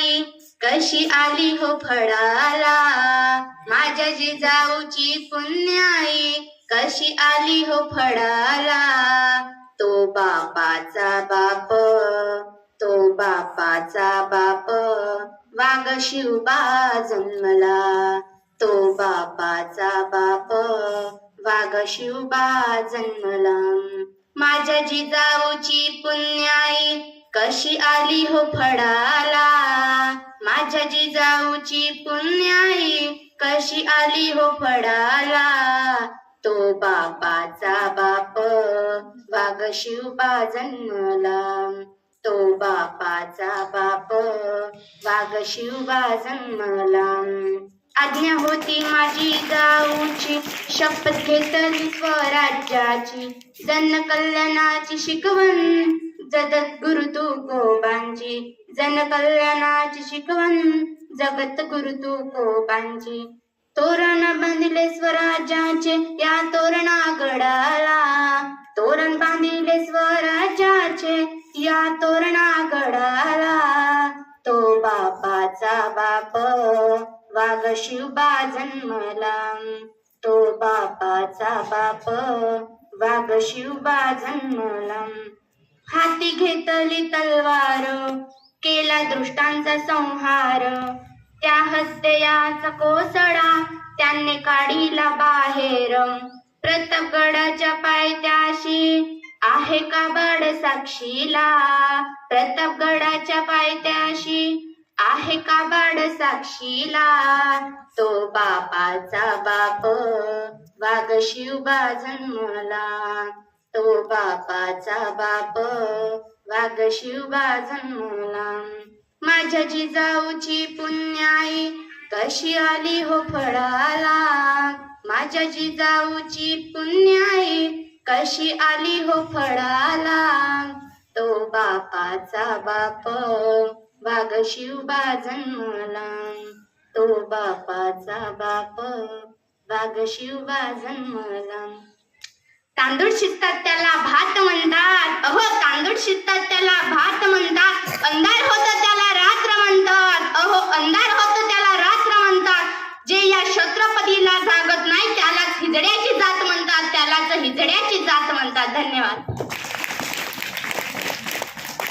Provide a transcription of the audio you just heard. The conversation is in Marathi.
पुण्याई कशी आली हो फळाला, माझ्या जिजाऊची पुण्याई कशी आली हो फळाला. तो बापाचा बाप, तो बापाचा बाप, वाघ शिवबा जन्मला. तो बापाचा बाप, वाघ शिवबा जन्मला. माझ्या जिजाऊची पुण्याई कशी आली हो फळाला, माझ्या जिजाऊची पुण्याई कशी आली हो फळाला. तो बापाचा बाप, वाघ शिवबा जन्मला. तो बापाचा बाप, वाघ शिवबा जन्मला. आज्ञा होती माझी जाऊची, शपथ घेतली स्वराज्याची, जनकल्याणाची शिकवण जगत गुरु तुकोबांची. जनकल्याणाची शिकवण जगत गुरु तुकोबांची. तोरण बांधिले स्वराज्याचे या तोरणागडाला, तोरण बांधिले स्वराज्याचे या तोरणागडाला. तो बापाचा बाप, वाघ शिवबा जन्मला. तो बापाचा बाप, वाघ शिवबा जन्मला. हाती घेतली तलवार, केला दृष्टांचा संहार, त्या हत्याचा कोसळा त्यांनी काढिला बाहेर. प्रतापगडाच्या पायथ्याशी आहे काबाड साक्षीला, प्रतापगडाच्या पायथ्याशी आहे काबाड साक्षीला. तो बापाचा बाप, वाघ शिवबा जन्मला. तो बापाचा बाप, वाघ शिवबा जन्मला. माझ्या जिजाऊची पुण्याई कशी आली हो फळाला, माझ्या जिजाऊची पुण्याई कशी आली हो फळाला. तो बापाचा बाप, वाघ शिवबा जन्मला. तो बापाचा बाप, वाघ शिवबा जन्मला. तांदूळ शिजतात त्याला भात म्हणतात, अहो तांदूळ शिजतात त्याला भात म्हणतात. अंधार होतं त्याला रात्र म्हणतात, अहो अंधार होतं त्याला रात्र म्हणतात. जे या छत्रपतीला जागत नाही त्यालाच हिजड्याची जात म्हणतात, त्यालाच हिजड्याची जात म्हणतात. धन्यवाद.